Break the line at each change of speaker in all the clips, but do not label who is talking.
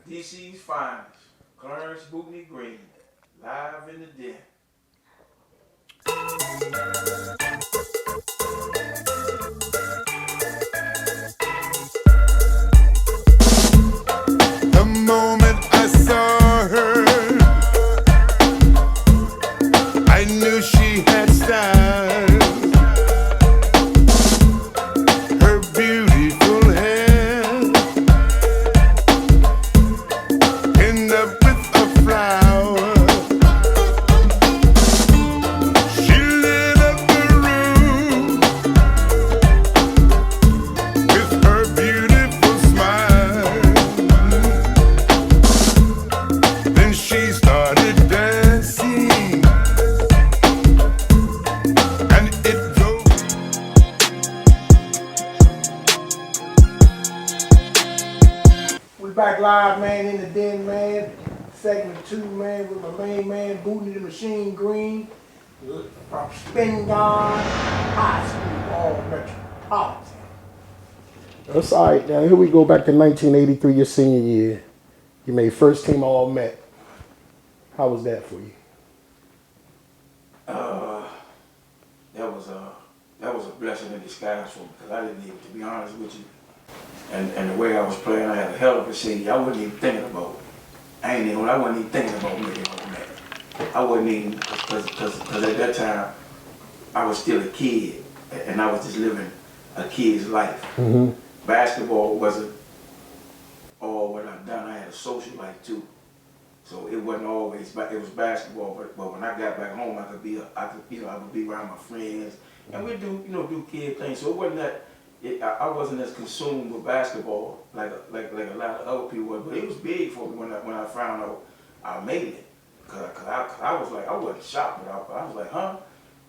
DC's finest, Clarence Bootney Green, live in the den.
The moment I saw her, I knew she had style. Her beautiful hair end up with a flower. She lit up the room with her beautiful smile. Then she started dancing, and it drove.
We back live, man, in the den, man. Segment 2, man, with my main man, Bootney the Machine Green, from Spingarn High School, all metropolitan. That's all right. Now here we go back to 1983, your senior year. You made first team all Met. How was that for you?
That was a blessing in disguise for me because I didn't even, to be honest with you, and the way I was playing, I had a hell of a senior. I wasn't even thinking about it. I wasn't even thinking about making all Met. I wasn't even, because at that time, I was still a kid, and I was just living a kid's life.
Mm-hmm.
Basketball wasn't all what I've done. I had a social life too. So it wasn't always, it was basketball, but when I got back home, I could be around my friends, and we do kid things. So it wasn't that, I wasn't as consumed with basketball like a lot of other people were, but it was big for me when I found out I made it. Cause I was like, I wasn't shocked, but I was like, huh?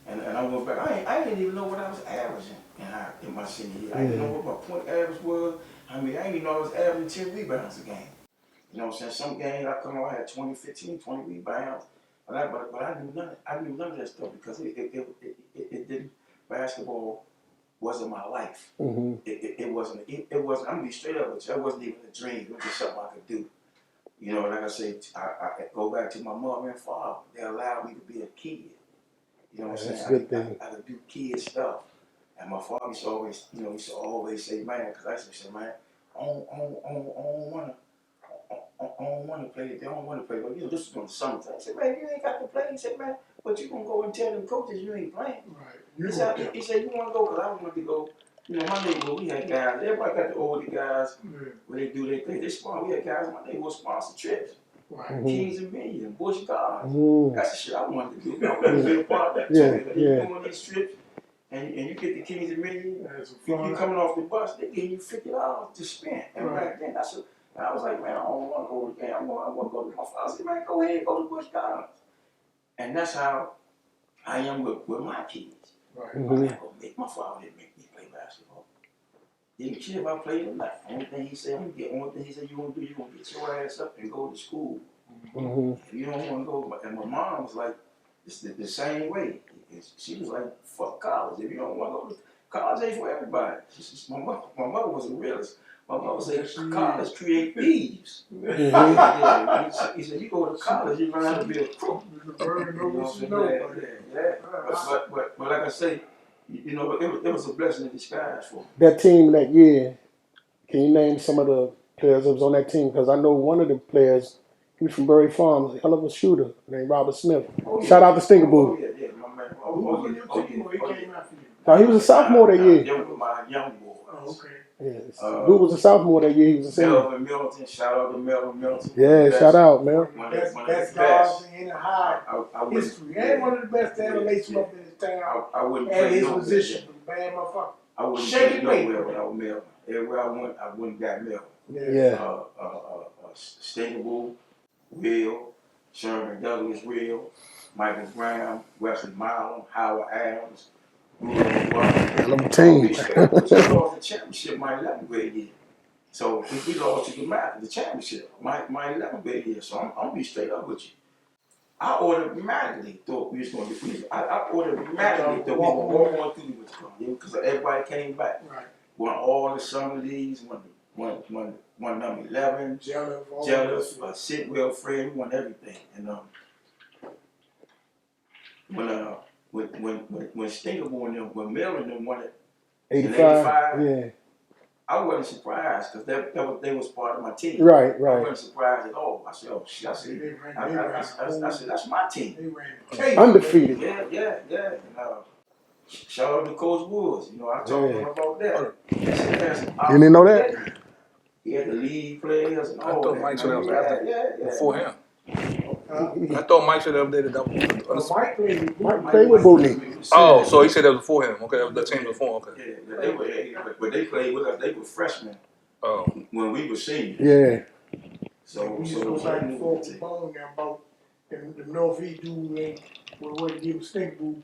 And I went back, I didn't even know what I was averaging in my senior year. I didn't know what my point average was. I didn't even know I was averaging 10 rebounds a game. You know what I'm saying? Some games I come on, I had 20, 15, 20 rebounds. But I knew none of that stuff because it didn't, basketball wasn't my life.
Mm-hmm.
It wasn't, I'm gonna be straight up with you, it wasn't even a dream, it was just something I could do. You know, like I say, I go back to my mother and father, they allowed me to be a kid. You know what I'm saying?
That's a good thing.
I could do kid stuff. And my father used to always say, man, because I used to say, man, I don't want to play. They don't want to play. But this is during the summertime. I said, man, you ain't got to play. He said, man, but you gonna go and tell them coaches you ain't playing. Right. He said, you want to go? Because I wanted to go. You know, my neighborhood, we had guys. Everybody got the older guys when they do their thing. They sponsor. We had guys. My neighborhood sponsor trips. Right. Mm-hmm. Kings and Million, Bush Gardens. Mm-hmm. That's the shit I wanted to do. I wanted to be a part of that too. You go on these trips. And you get the Kings and Million, you coming off the bus, they give you $50 to spend. And back then, I was like, man, I don't want to go to the game. I want to go to my father. I said, man, go ahead, go to Bush Gardens. And that's how I am with my kids. Right. Mm-hmm. My father didn't make me play basketball. Didn't care if I played or not. Only thing he said, you want to get your ass up and go to school. Mm-hmm. If you don't want to go, and my mom was like, it's the same way. She was like, fuck college. If you don't want to go to college, ain't for everybody. My mother was a realist. My mother said, college create thieves. Mm-hmm. He said, you go to college, you learn how to be a crook. But like I say, it was a blessing in disguise for me.
That team that year, can you name some of the players that was on that team? Because I know one of the players, he was from Bury Farms, a hell of a shooter named Robert Smith. Shout out to Stinkerboo.
Yeah, my man.
No, he was a sophomore that year.
They were my young boys.
Oh, okay. Yes. Dude was a sophomore that year. He was a senior.
Melvin Milton, shout out to Melvin Milton.
Yeah, shout out, man.
Best guards in the high history. And one of the best to ever lace him up in his town.
I wouldn't
and his position. Bad motherfucker.
I wouldn't play nowhere without Melvin. Everywhere I went got Melvin.
Yeah.
Stinkerboo, Will, Sherman Douglas, Will, Michael Brown, Wesley Milam, Howard Adams.
Hell of a team.
We lost the championship my 11th grade year. So we lost to the championship my 11th grade year. So I'm gonna be straight up with you. I automatically thought we was going to be. I automatically thought we were going through the because everybody came back. Right. Won all the summer leagues, won won number 11, jealous, sit well, Fred. We won everything. And when Stinkerboy and them, when Mel and them won it in 85,
yeah.
I wasn't surprised because they was part of my team.
Right.
I wasn't surprised at all. I said, oh shit, I said, that's my team.
Undefeated.
Yeah. And, shout out to Coach Woods. You know, I talked to him about that.
You didn't know that?
He had the lead players and all that.
I thought Mike said that was after before him.
I
thought Mike said that was
Mike
played with Bootney.
Oh, so he said that was before him. Okay, that was the team before. Okay.
Yeah, but they played with us. They were freshmen.
Oh.
When we were seniors.
Yeah.
So
we used to go back and forth with Bone there about the Northeast dude what he was thinking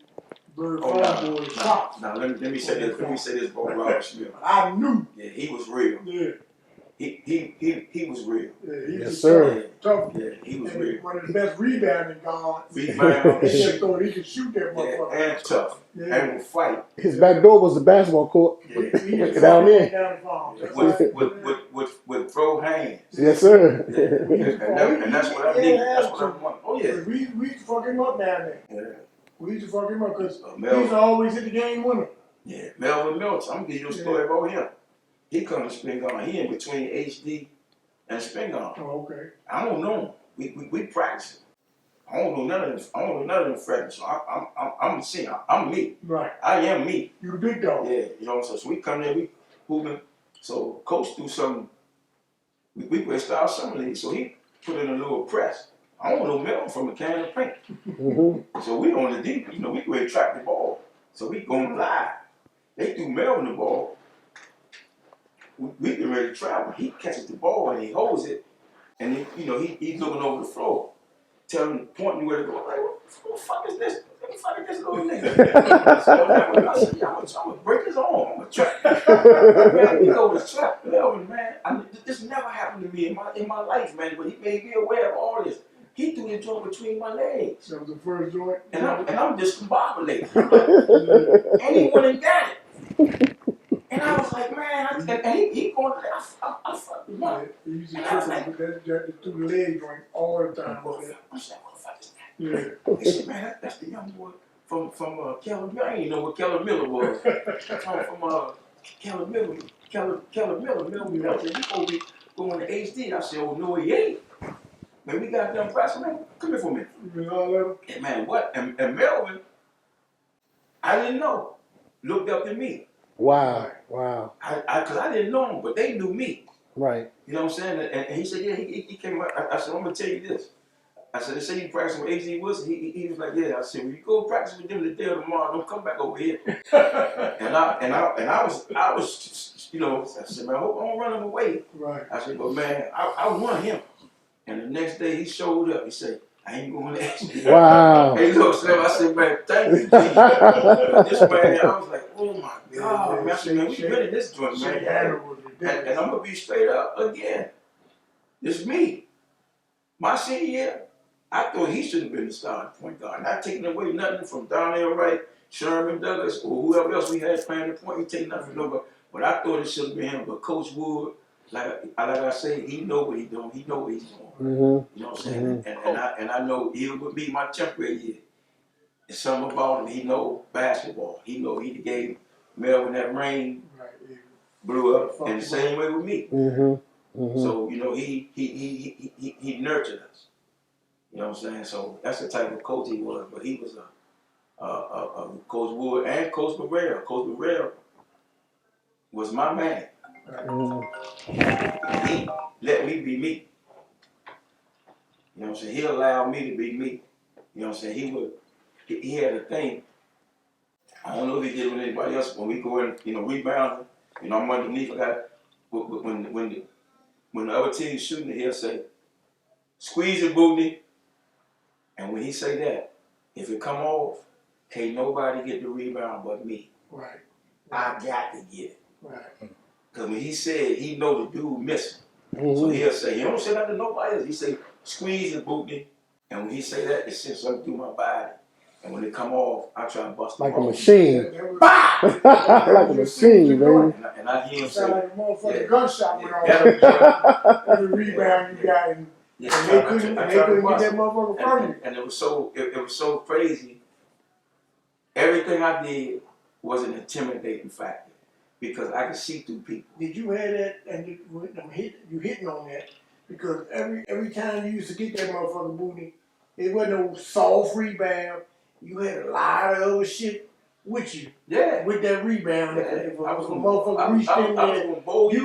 Bird Farm boy shots.
Now let me say this. Let me say this about Robert Smith.
I knew.
Yeah, he was real.
Yeah.
He was real.
Yeah,
yes, sir.
Tough.
Yeah, he was real.
One of the best rebounding guards.
He
could shoot that motherfucker.
And tough. Yeah. And would fight.
His back door was the basketball court.
Yeah.
Down there.
With throw hands.
Yes, sir.
Yeah. And that's what I need. That's what I want. Oh yeah.
We used to fuck him up down there.
Yeah.
We used to fuck him up because he used to always hit the game winner.
Yeah, Melvin Milton. I'm gonna give you a story about him. He comes to Spingarn. He in between HD and Spingarn.
Oh, okay.
I don't know him. We practice. I don't know none of them. I don't know none of them fragments. So I'm the senior. I'm me.
Right.
I am me.
You the big dog.
Yeah, you know what I'm saying? So we come there, we hooping. So coach do something. We play Star Summer League. So he put in a little press. I don't know Melvin from a can of paint. So we on the deep, you know, we go and track the ball. So we going live. They threw Melvin the ball. We get ready to travel. He catches the ball and he holds it. And then, you know, he's looking over the floor, pointing where to go. I'm like, what the fuck is this? What the fuck is this little nigga? So I said, yeah, I'm gonna break his arm. I'm gonna trap. Man, we go to trap Melvin, man. This never happened to me in my life, man. But he made me aware of all this. He threw the joint between my legs.
That was the first joint.
And I'm discombobulated. Like, and he went and got it. And I was like, man, and he going, I fucked him up.
He used to that through the leg joint all the time.
I was like, what the fuck is that?
Yeah.
They said, man, that's the young boy from Keller Miller. I didn't know what Keller Miller was. From Keller Miller. Miller. He supposed to be going to HD. I said, oh, no, he ain't. Man, we got them pressing, man. Come here for a minute.
You know all that?
And man, what? And Melvin, I didn't know. Looked up to me.
Wow.
Because I didn't know him, but they knew me.
Right.
You know what I'm saying? And he said, yeah, he came up. I said, I'm going to tell you this. I said, they say you practice with A.G. Wilson. He was like, yeah. I said, when you go practice with them today or tomorrow, don't come back over here. and I was, you know, I said, man, I hope I don't run him away.
Right.
I said, but man, I won him. And the next day he showed up. He said, I ain't going to ask you.
Wow.
Hey, look, Slim, I said, man, thank you, Jesus. This man, I was like, oh my God, man. I said, man, we been in this joint, man. And I'm going to be straight up again. It's me. My senior year, I thought he should have been the starting point guard. Not taking away nothing from Donnell Wright, Sherman Douglas, or whoever else we had playing the point. He take nothing from nobody. But I thought it should have been him. But Coach Wood, like I say, he know what he's doing. He know what he's doing. You know what I'm saying? And I know he would be my temporary year. There's something about him. He know basketball. He know he gave Melvin that ring, blew up, and the same way with me. So you know he nurtured us. You know what I'm saying? So that's the type of coach he was. But he was a Coach Wood and Coach Barrera. Coach Barrera was my man. He let me be me. You know what I'm saying? He allowed me to be me. You know what I'm saying? He had a thing. I don't know if he did with anybody else. When we go in, you know, rebounding, you know, I'm underneath. I got when the other team's shooting it, he'll say, "Squeeze it, Bootney." And when he say that, if it come off, can't nobody get the rebound but me.
Right.
I got to get it.
Right.
Because when he said he know the dude missing, so he'll say, he don't say that to nobody else. He say, "Squeeze it, Bootney." And when he say that, it sends something through my body. And when they come off, I try to bust them
Like a
off.
machine.
Bah!
Like a machine, baby.
And I hear him say,
Sound like a motherfucking
yeah,
gunshot went
yeah,
off. Every rebound you got, and
yeah,
they couldn't get that motherfucker from you.
and it was so crazy. Everything I did was an intimidating factor because I could see through people.
Did you have that, and you hitting on that? Because every time you used to get that motherfucker Bootney, it wasn't no soft rebound. You had a lot of other shit with you.
Yeah.
With that rebound.
Yeah.
If a motherfucker reached in there,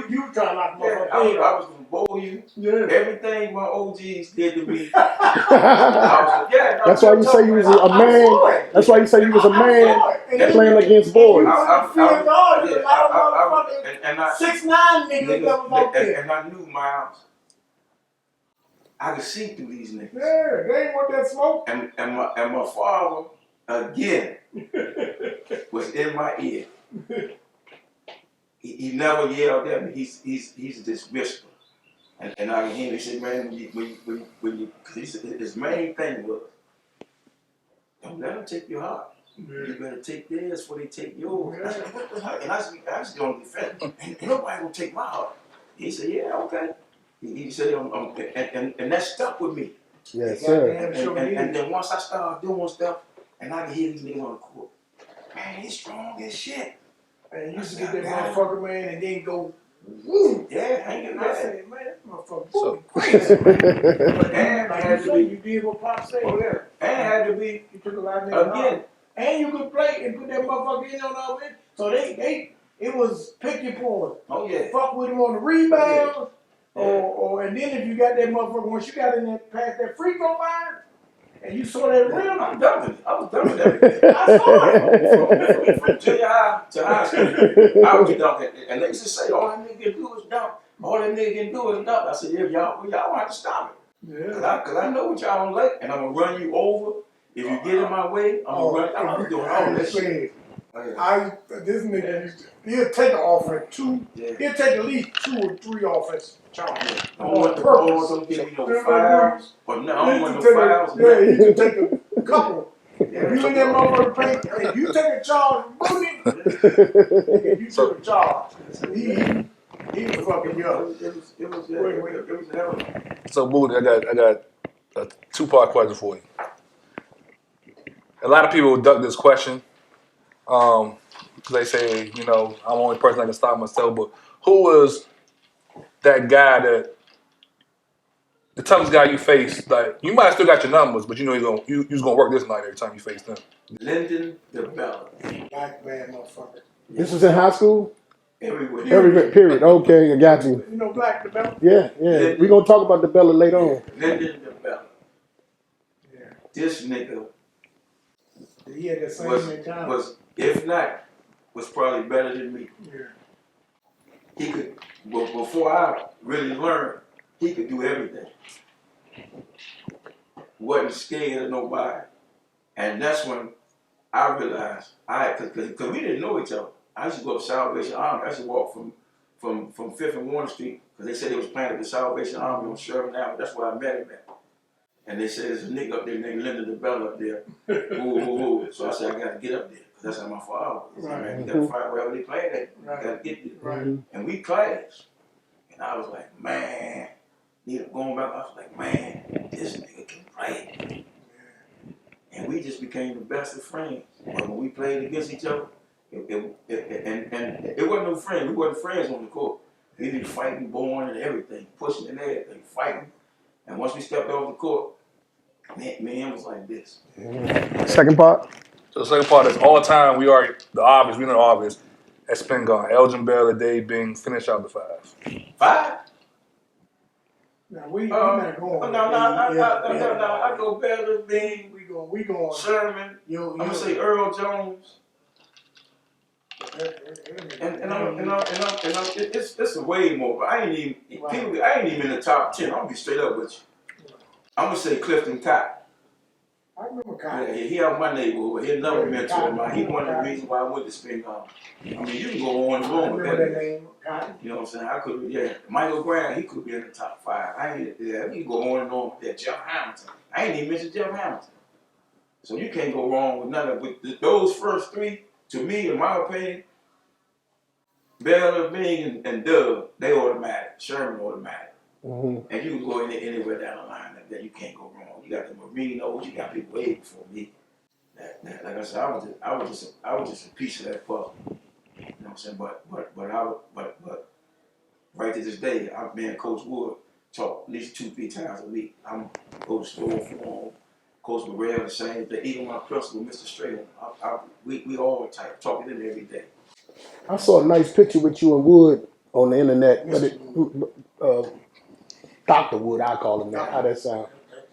you trying to knock the motherfucker head
I
off.
was gonna bowl you.
Yeah.
Everything my OGs did to me.
That's why you say you was a man. That's why you say you was a man playing against boys.
I feel God. There's a lot of motherfuckers, 6'9" niggas that was out there.
And I knew, Miles, I could see through these niggas.
Yeah, they ain't want that smoke.
And my father, again, was in my ear. He never yelled at me. He's this whisper. And I can hear him. He said, man, when you, his main thing was, don't let them take your heart. Yeah. You better take theirs before they take yours. Yeah. I said, what the heck? And I was going to defend. And nobody gonna take my heart. He said, yeah, okay. He said, and that stuck with me.
Yes, sir.
And then once I started doing stuff, and I could hear these niggas on the court, man, he's strong as shit.
And you used to get that motherfucker, man, and then go, woo.
Yeah, hanging
I said, man, that motherfucker
So,
crazy, man. But
and
like
had
you
to
say,
be,
you did what Pop said.
oh yeah, and had to be,
You took a lot of niggas
again.
off. And you could play and put that motherfucker in on the other end. So it was pick your poison.
Oh yeah.
Fuck with him on the rebound,
Yeah.
and then if you got that motherfucker, once you got in there past that free throw line, and you saw that rim,
I'm done with it. I was done with everything.
I saw it.
From junior high to high school, I was dunking. And they used to say, all that nigga can do is dunk. All that nigga can do is dunk. I said, yeah, y'all don't have to stop it.
Yeah.
Cause I know what y'all don't like, and I'm gonna run you over. If you get in my way, I'm gonna run. I'm doing all that shit.
This nigga, he'll take an offense,
Yeah.
he'll take at least 2 or 3 offensive charges.
I don't want the balls, don't give me no fouls. But no, I don't want no fouls.
Yeah, he can take a couple. If you in that motherfucker paint, if you take a charge from Bootney, you took a charge. He was fucking young.
It was hell.
so Bootney, I got a 2-part question for you. A lot of people duck this question. Because they say, I'm the only person that can stop myself. But who was that guy the toughest guy you faced? Like, you might have still got your numbers, but you know you was gonna work this night every time you faced him.
Lyndon DeBella.
Black bad motherfucker.
This was in high school?
Everywhere.
Period. Okay, I got you.
You know Black the Bella?
Yeah. We're going to talk about the Bella later on.
Lyndon DeBella.
Yeah.
This nigga
He had that same mentality.
was, if not, was probably better than me.
Yeah.
He could, well, before I really learned, he could do everything. Wasn't scared of nobody. And that's when I realized, because we didn't know each other. I used to go to Salvation Army. I used to walk from 5th and Warner Street, because they said they was planted the Salvation Army on Sherman Avenue. That's where I met him at. And they said there's a nigga up there named Lyndon DeBella up there. Ooh. So I said, I got to get up there, because that's how my father was.
Right.
Man, you got to find wherever they playing at. You got to get there.
Right.
And we clashed. And I was like, man. Going back, I was like, man, this nigga can play. And we just became the best of friends. But when we played against each other, and it wasn't no friends. We wasn't friends on the court. We be fighting, born and everything, pushing and everything, fighting. And once we stepped off the court, man was like this.
Second part?
So the second part is all time. We know the obvious. At spin gone. Elgin Bell, Dave Bing, finish out the 5.
5?
Now we not going.
No, I go Bell, Bing.
We going.
Sherman. I'm gonna say Earl Jones. And it's a way more, but I ain't even in the top 10. I'm gonna be straight up with you. I'm gonna say Clifton Cotton.
I remember Cotton.
Yeah, he out my neighborhood. He another mentor of mine. He one of the reasons why I went to spin gone. I mean, you can go on and on with that.
Name, Cotton.
You know what I'm saying? I could, Michael Graham, he could be in the top 5. We can go on and on with that. Jeff Hamilton. I ain't even mentioned Jeff Hamilton. So you can't go wrong with none of it. With those first three, to me, in my opinion, Bell, Bing, and Dub, they automatic. Sherman automatic. And you can go anywhere down the line like that. You can't go wrong. You got the Marinos. You got people way before me. Like I said, I was just a piece of that puzzle. You know what I'm saying? But right to this day, me and Coach Wood talk at least 2-3 times a week. I'm go to store for him. Coach Morrell, the same thing. Even my principal, Mr. Strahan, we all type talking to him every day.
I saw a nice picture with you and Wood on the internet. Dr. Wood, I call him that. How that sound?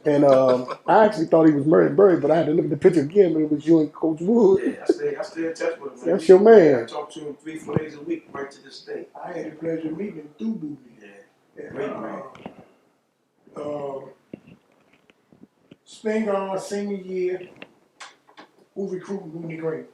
And I actually thought he was married, but I had to look at the picture again. But it was you and Coach Wood.
Yeah, I stay in touch with him.
That's your man.
I talk to him 3-4 days a week, right to this day.
I had the pleasure of meeting him through Bootney.
Yeah, great man.
Spingarn senior year, who recruiting Bootney Green?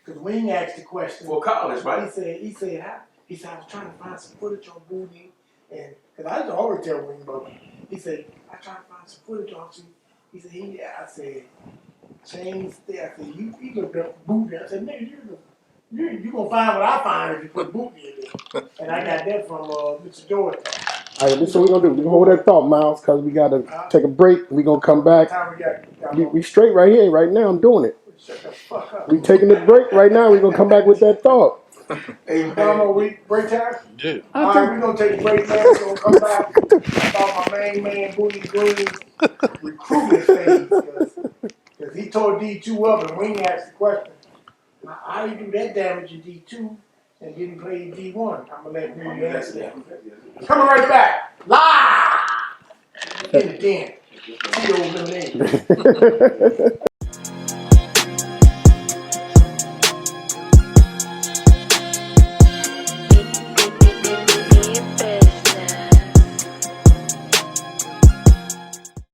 Because Wing asked the question.
For college, right?
He said, I was trying to find some footage on Bootney, and because I used to always tell Wing about it. He said, I tried to find some footage on you. He said, I said, change there. I said, you looked up Bootney. I said, nigga, you gonna find what I find if you put Bootney in there. And I got that from Mr. Jordan.
All right, this is what we're gonna do. We're gonna hold that thought, Miles, because we gotta take a break. We're gonna come back. We straight right here, right now. I'm doing it.
Shut the fuck up.
We taking the break right now. We're gonna come back with that thought.
Hey, break time?
Yeah.
All right, we're gonna take a break, man. We're gonna come back about my main man, Bootney Green's recruitment phase. Because he tore D2 up, and Wing asked the question, how do you do that damage in D2 and didn't play D1? I'm gonna let Bootney answer that. Coming right back, live in the den. See those little names.